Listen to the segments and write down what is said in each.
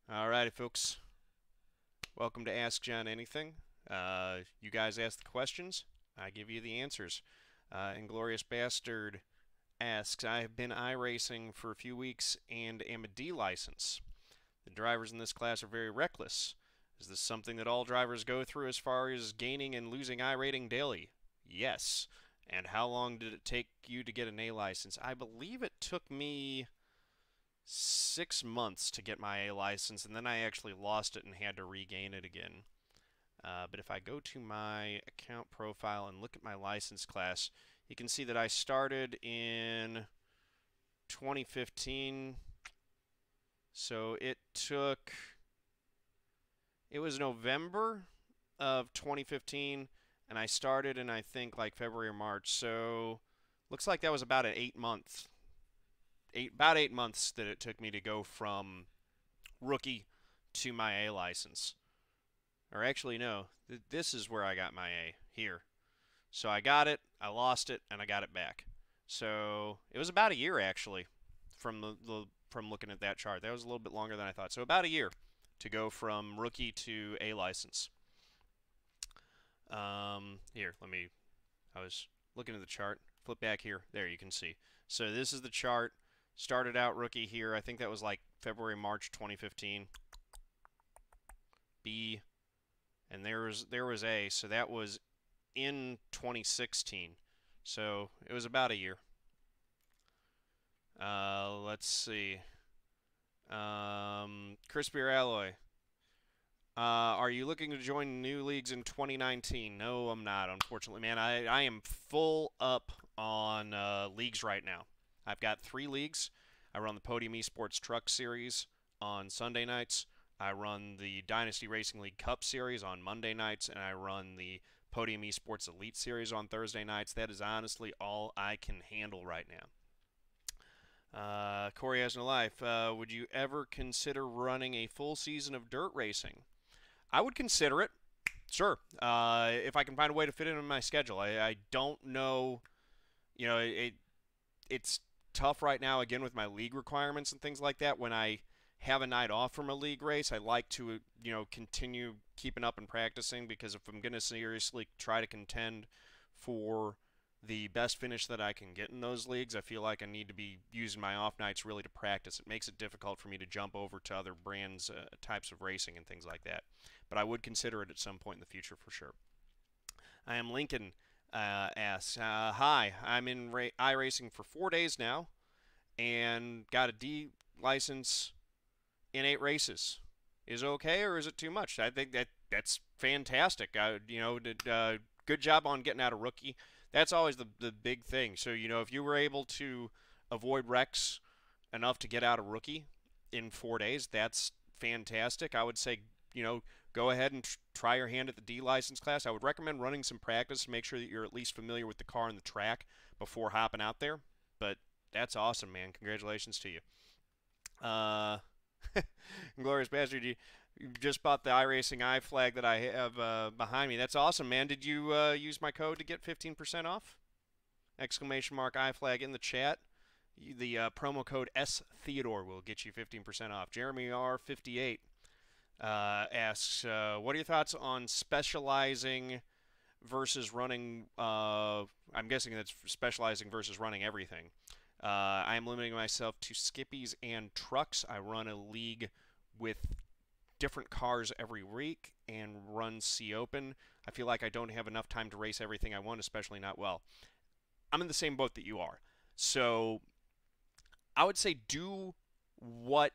Alrighty, folks. Welcome to Ask John Anything. You guys ask the questions, I give you the answers. Inglorious Bastard asks, I have been iRacing for a few weeks and am a D license. The drivers in this class are very reckless. Is this something that all drivers go through as far as gaining and losing I rating daily? Yes. And how long did it take you to get an A license? I believe it took me 6 months to get my A license, and then I actually lost it and had to regain it again. But if I go to my account profile and look at my license class, you can see that I started in 2015. So it was November of 2015, and I started in, I think, like February or March. So looks like that was about about 8 months that it took me to go from rookie to my A license. Or actually, no, this is where I got my A, here. So I got it, I lost it, and I got it back. So it was about a year actually from from looking at that chart. That was a little bit longer than I thought. So about a year to go from rookie to A license. Here, I was looking at the chart. Flip back here. There, you can see. So this is the chart. Started out rookie here. I think that was like February, March 2015. B, and there was A. So that was in 2016. So it was about a year. Let's see. Crispy Alloy. Are you looking to join new leagues in 2019? No, I'm not, unfortunately, man. I am full up on leagues right now. I've got 3 leagues. I run the Podium Esports Truck Series on Sunday nights. I run the Dynasty Racing League Cup Series on Monday nights, and I run the Podium Esports Elite Series on Thursday nights. That is honestly all I can handle right now. Corey has no life. Would you ever consider running a full season of dirt racing? I would consider it. Sure. If I can find a way to fit it in my schedule. I don't know. It's tough right now, again, with my league requirements and things like that. When I have a night off from a league race, I like to, continue keeping up and practicing, because if I'm going to seriously try to contend for the best finish that I can get in those leagues, I feel like I need to be using my off nights really to practice. It makes it difficult for me to jump over to other brands, types of racing and things like that. But I would consider it at some point in the future for sure. I am Lincoln asks, hi, I'm in iRacing for 4 days now and got a D license in 8 races. Is it okay or is it too much? I think that's fantastic. Good job on getting out of rookie. That's always the big thing. So, if you were able to avoid wrecks enough to get out of rookie in 4 days, that's fantastic. I would say, go ahead and try your hand at the D license class. I would recommend running some practice to make sure that you're at least familiar with the car and the track before hopping out there. But that's awesome, man. Congratulations to you. Uh, Glorious Bastard, you just bought the iRacing iFlag that I have behind me. That's awesome, man. Did you use my code to get 15% off? Exclamation mark iFlag in the chat. The promo code S Theodore will get you 15% off. Jeremy R58 asks, what are your thoughts on specializing versus running? I'm guessing that's specializing versus running everything. I am limiting myself to skippies and trucks. I run a league with different cars every week and run C Open. I feel like I don't have enough time to race everything I want, especially not well. I'm in the same boat that you are. So I would say do what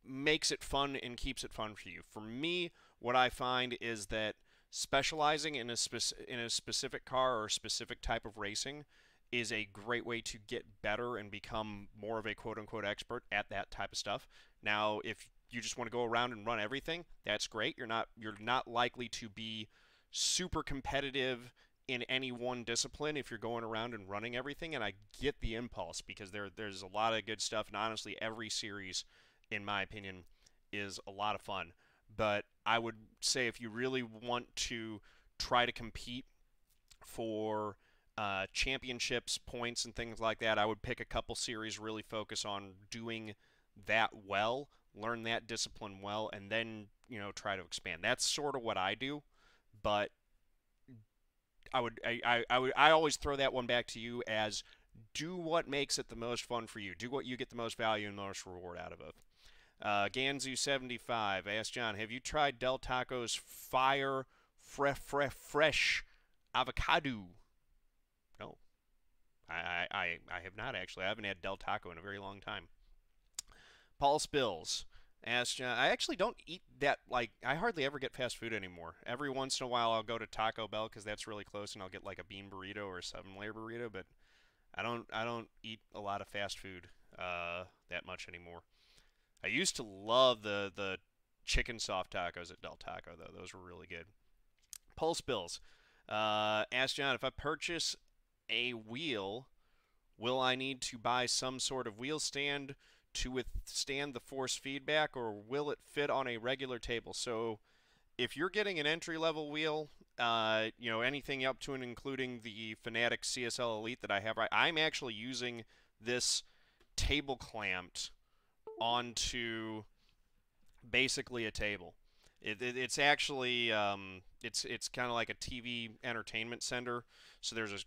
makes it fun and keeps it fun for you. For me, what I find is that specializing in a specific car or a specific type of racing is a great way to get better and become more of a quote unquote expert at that type of stuff. Now, if you just want to go around and run everything, that's great. You're not likely to be super competitive in any one discipline if you're going around and running everything, and I get the impulse because there's a lot of good stuff, and honestly every series in my opinion is a lot of fun. But I would say if you really want to try to compete for championships, points, and things like that, I would pick a couple series, really focus on doing that well, learn that discipline well, and then, try to expand. That's sort of what I do, but I always throw that one back to you as do what makes it the most fun for you. Do what you get the most value and most reward out of it. Ganzu75 asked John, have you tried Del Taco's Fire Fresh Avocado? No, I have not actually. I haven't had Del Taco in a very long time. Paul Spills asked John, I actually don't eat that, I hardly ever get fast food anymore. Every once in a while I'll go to Taco Bell because that's really close and I'll get like a bean burrito or a 7-layer burrito, but I don't eat a lot of fast food that much anymore. I used to love the chicken soft tacos at Del Taco, though. Those were really good. Pulse Bills. Ask John, if I purchase a wheel, will I need to buy some sort of wheel stand to withstand the force feedback, or will it fit on a regular table? So if you're getting an entry-level wheel, anything up to and including the Fanatec CSL Elite that I have, I'm actually using this table clamped onto basically a table. It's actually it's kind of like a TV entertainment center. So there's a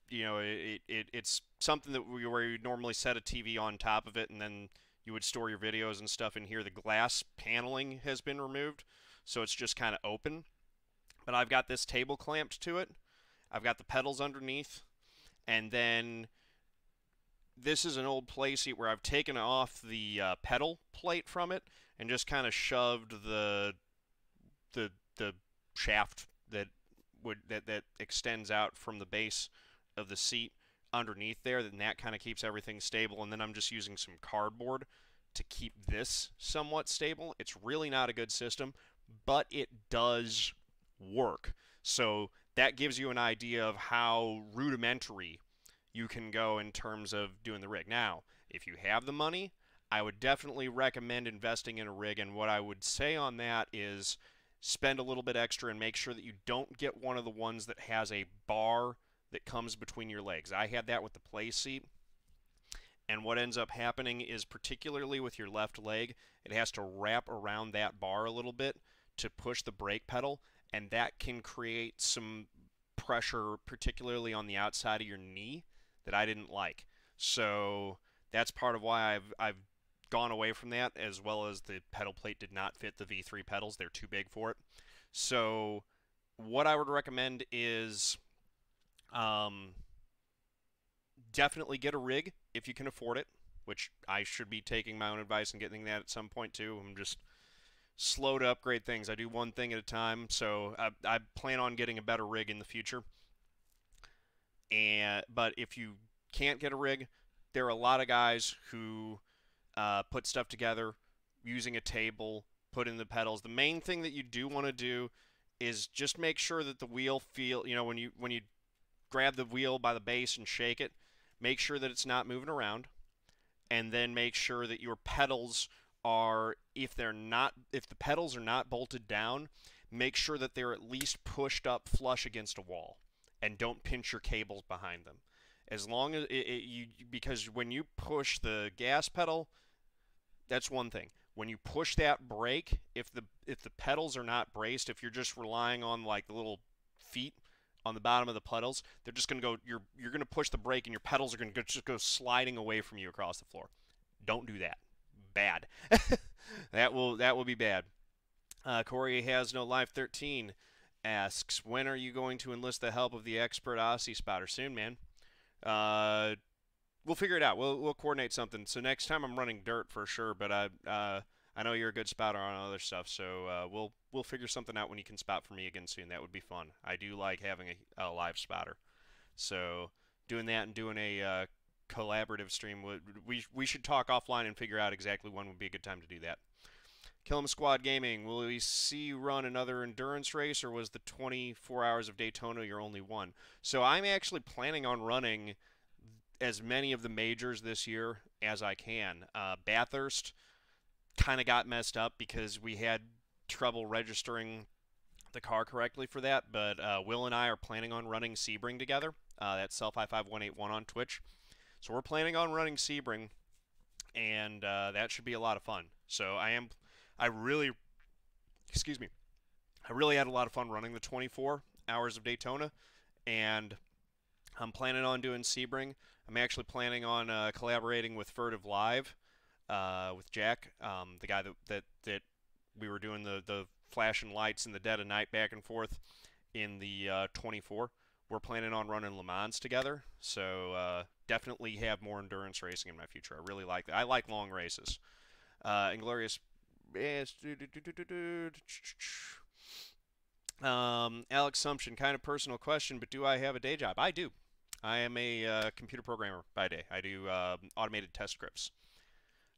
it's something where you normally set a TV on top of it, and then you would store your videos and stuff in here. The glass paneling has been removed, so it's just kind of open. But I've got this table clamped to it. I've got the pedals underneath, and then this is an old play seat where I've taken off the pedal plate from it and just kind of shoved the shaft that extends out from the base of the seat underneath there. Then that kind of keeps everything stable. And then I'm just using some cardboard to keep this somewhat stable. It's really not a good system, but it does work. So that gives you an idea of how rudimentary you can go in terms of doing the rig. Now, if you have the money, I would definitely recommend investing in a rig, and what I would say on that is spend a little bit extra and make sure that you don't get one of the ones that has a bar that comes between your legs. I had that with the play seat, and what ends up happening is, particularly with your left leg, it has to wrap around that bar a little bit to push the brake pedal, and that can create some pressure, particularly on the outside of your knee, that I didn't like. So that's part of why I've gone away from that, as well as the pedal plate did not fit the V3 pedals. They're too big for it. So what I would recommend is definitely get a rig if you can afford it, which I should be taking my own advice and getting that at some point too. I'm just slow to upgrade things. I do one thing at a time, so I plan on getting a better rig in the future. But if you can't get a rig, there are a lot of guys who put stuff together using a table, put in the pedals. The main thing that you do want to do is just make sure that the wheel when you grab the wheel by the base and shake it, make sure that it's not moving around, and then make sure that your pedals are, if the pedals are not bolted down, make sure that they're at least pushed up flush against a wall, and don't pinch your cables behind them. As long as because when you push the gas pedal, that's one thing. When you push that brake, if the pedals are not braced, if you're just relying on like the little feet on the bottom of the pedals, they're just going to go, you're going to push the brake and your pedals are going to just go sliding away from you across the floor. Don't do that. Bad. That will be bad. Corey has no life 13 asks, when are you going to enlist the help of the expert Aussie spotter? Soon, man. We'll figure it out. We'll coordinate something. So next time I'm running dirt for sure, but I know you're a good spotter on other stuff, so we'll figure something out when you can spot for me again soon. That would be fun. I do like having a live spotter. So doing that and doing a collaborative stream, we should talk offline and figure out exactly when would be a good time to do that. Kill 'em Squad Gaming, will we see you run another endurance race, or was the 24 hours of Daytona your only one? So I'm actually planning on running as many of the majors this year as I can. Bathurst kind of got messed up because we had trouble registering the car correctly for that, but Will and I are planning on running Sebring together. That's Self-High 5181 on Twitch. So we're planning on running Sebring, and that should be a lot of fun. So I really, excuse me, I really had a lot of fun running the 24 hours of Daytona, and I'm planning on doing Sebring. I'm actually planning on collaborating with Furtive Live, with Jack, the guy that we were doing the flashing lights in the dead of night back and forth in the 24. We're planning on running Le Mans together, so definitely have more endurance racing in my future. I really like that. I like long races. Inglorious. Alex Sumption, kind of personal question, but do I have a day job? I do. I am a computer programmer by day. I do automated test scripts.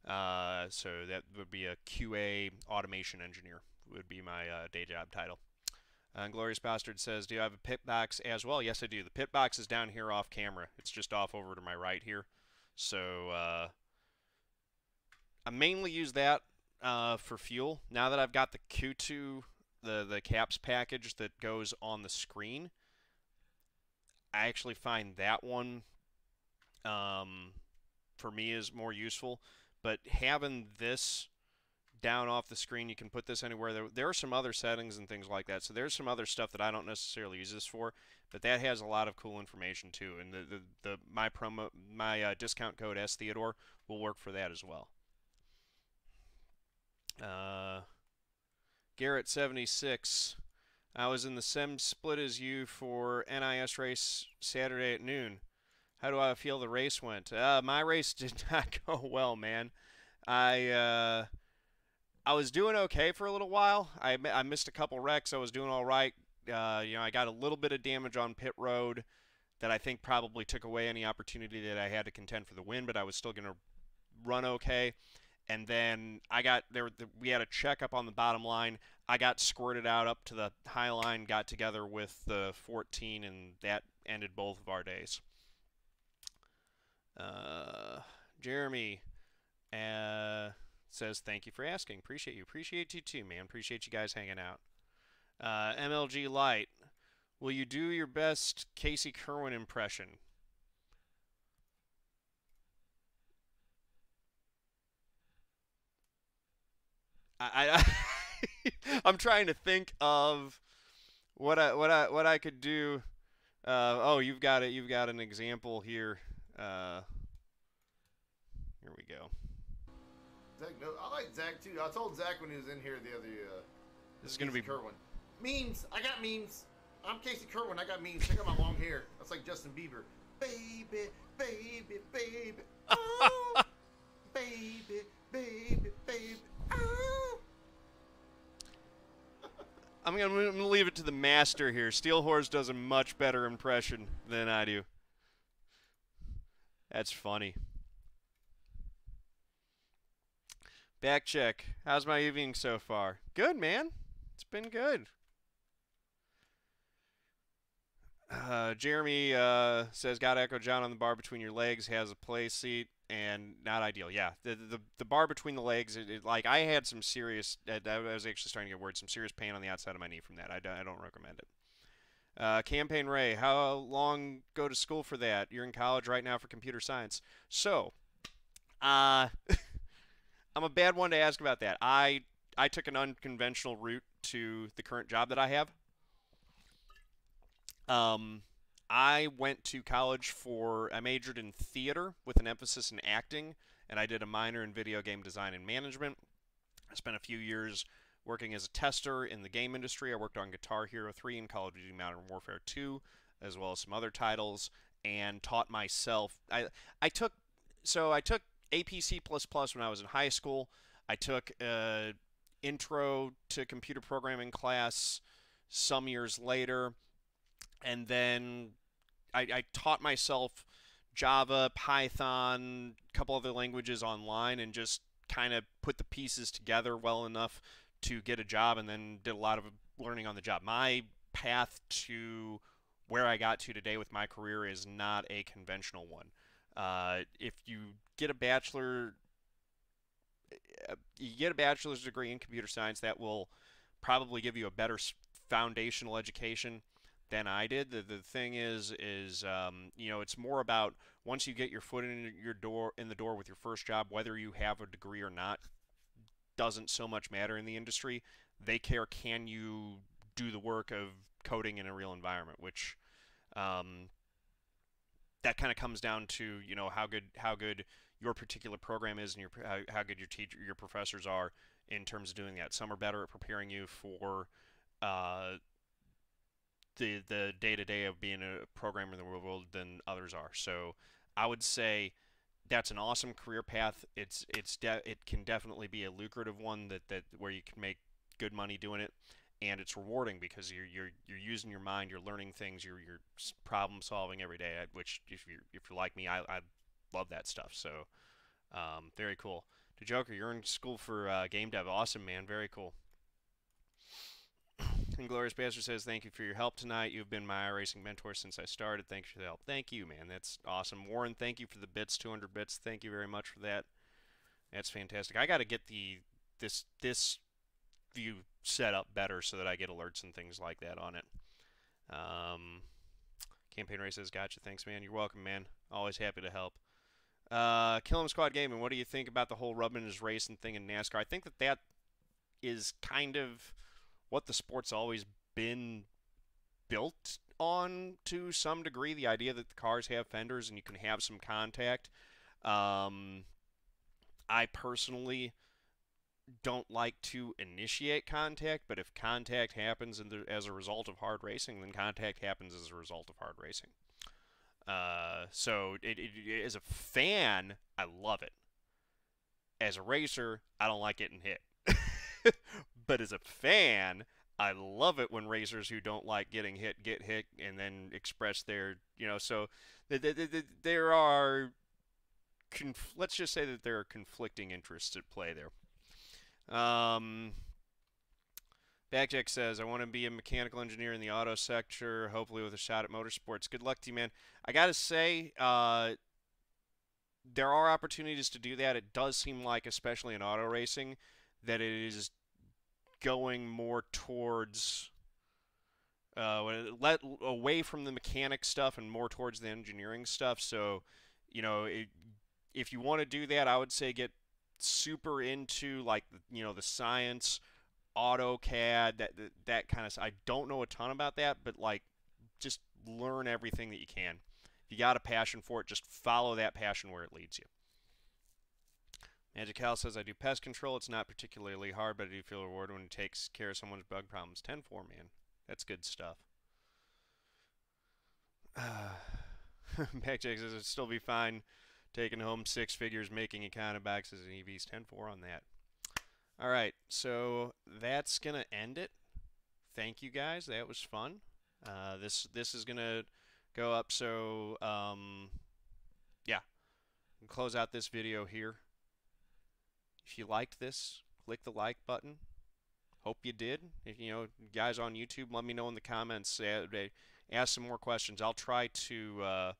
So that would be a QA automation engineer would be my day job title. Glorious Bastard says, do you have a pit box as well? Yes, I do. The pit box is down here off camera. It's just off over to my right here. So I mainly use that for fuel. Now that I've got the Q2, the caps package that goes on the screen, I actually find that one for me is more useful. But having this down off the screen, you can put this anywhere. There are some other settings and things like that. So there's some other stuff that I don't necessarily use this for, but that has a lot of cool information too. And my discount code STheodore will work for that as well. Garrett76. I was in the same split as you for NIS race Saturday at noon. How do I feel the race went? My race did not go well, man. I was doing okay for a little while. I missed a couple wrecks. I was doing all right. I got a little bit of damage on pit road that I think probably took away any opportunity that I had to contend for the win, but I was still going to run okay. And then we had a checkup on the bottom line. I got squirted out up to the high line, got together with the 14, and that ended both of our days. Jeremy says, thank you for asking. Appreciate you. Appreciate you too, man. Appreciate you guys hanging out. MLG Light, will you do your best Casey Kerwin impression? I'm trying to think of what I could do. Oh, you've got it. You've got an example here. Here we go. Zach, no, I like Zach too. I told Zach when he was in here the other. This is gonna be Kerwin. Memes. I got memes. I'm Casey Kerwin. I got memes. Check out my long hair. That's like Justin Bieber. Baby, baby, baby. Oh, baby, baby, baby. Oh. I'm gonna leave it to the master here. Steel Horse does a much better impression than I do. That's funny. Back check. How's my evening so far? Good, man. It's been good. Jeremy says, got Echo John on the bar between your legs, has a play seat, and not ideal. Yeah, the bar between the legs, like I had some serious, I was actually starting to get worried, some serious pain on the outside of my knee from that. I don't recommend it. Campaign Ray, how long go to school for that? You're in college right now for computer science. So, I'm a bad one to ask about that. I took an unconventional route to the current job that I have. I went to college I majored in theater with an emphasis in acting, and I did a minor in video game design and management. I spent a few years working as a tester in the game industry. I worked on Guitar Hero 3 and Call of Duty Modern Warfare 2, as well as some other titles, and taught myself. I took APC++ when I was in high school. I took intro to computer programming class some years later, and then I taught myself Java, Python, a couple other languages online, and just kind of put the pieces together well enough to get a job, and then did a lot of learning on the job. My path to where I got to today with my career is not a conventional one. If you get a bachelor's degree in computer science, that will probably give you a better foundational education. than I did. The thing is you know, it's more about once you get your foot in the door with your first job, whether you have a degree or not, doesn't so much matter in the industry. They care, can you do the work of coding in a real environment, which um, that kind of comes down to, you know, how good your particular program is and how good your professors are in terms of doing that. Some are better at preparing you for uh, the day to day of being a programmer in the real world than others are. So I would say that's an awesome career path. It can definitely be a lucrative one that where you can make good money doing it, and it's rewarding because you're using your mind, you're learning things, you're problem solving every day. Which if you're like me, I love that stuff. So very cool. To Joker, you're in school for game dev. Awesome, man. Very cool. Inglorious Bastard says, thank you for your help tonight. You've been my iRacing mentor since I started. Thanks for the help. Thank you, man. That's awesome. Warren, thank you for the bits, 200 bits. Thank you very much for that. That's fantastic. I got to get this view set up better so that I get alerts and things like that on it. Campaign Race says, gotcha. Thanks, man. You're welcome, man. Always happy to help. Killing Squad Gaming, what do you think about the whole rubbing his racing thing in NASCAR? I think that is kind of what the sport's always been built on to some degree. The idea that the cars have fenders and you can have some contact. I personally don't like to initiate contact, but if contact happens as a result of hard racing, then contact happens as a result of hard racing. So as a fan, I love it. As a racer, I don't like getting hit. But as a fan, I love it when racers who don't like getting hit get hit and then express their, you know, so there are, let's just say that there are conflicting interests at play there. Backjack says, I want to be a mechanical engineer in the auto sector, hopefully with a shot at motorsports. Good luck to you, man. I got to say, there are opportunities to do that. It does seem like, especially in auto racing, that it is going more towards away from the mechanic stuff and more towards the engineering stuff. So, you know, if you want to do that, I would say get super into, like, you know, the science, AutoCAD, that kind of stuff. I don't know a ton about that, but, like, just learn everything that you can. If you got a passion for it, just follow that passion where it leads you. Magic Cal says, I do pest control. It's not particularly hard, but I do feel rewarded when it takes care of someone's bug problems. 10-4, man. That's good stuff. Backjack says, it'd still be fine taking home 6 figures, making econo boxes and EVs. 10-4 on that. All right, so that's going to end it. Thank you, guys. That was fun. This is going to go up, so, yeah. We'll close out this video here. If you liked this, click the like button. Hope you did. If, you know, guys on YouTube, let me know in the comments. Ask some more questions. I'll try to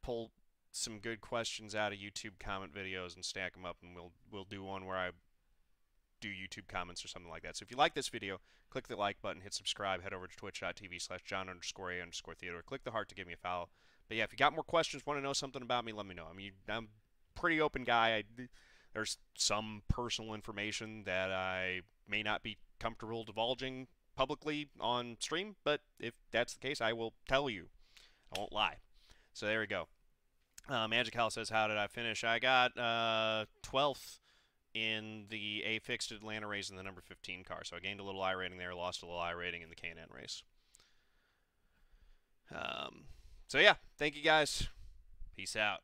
pull some good questions out of YouTube comment videos and stack them up, and we'll do one where I do YouTube comments or something like that. So if you like this video, click the like button, hit subscribe, head over to twitch.tv/John_A_Theodore. Click the heart to give me a follow. But yeah, if you got more questions, want to know something about me, let me know. I mean, I'm a pretty open guy. There's some personal information that I may not be comfortable divulging publicly on stream, but if that's the case, I will tell you. I won't lie. So there we go. Magic Hal says, how did I finish? I got 12th in the A fixed Atlanta race in the number 15 car. So I gained a little I rating there, lost a little I rating in the K&N race. So yeah, thank you guys. Peace out.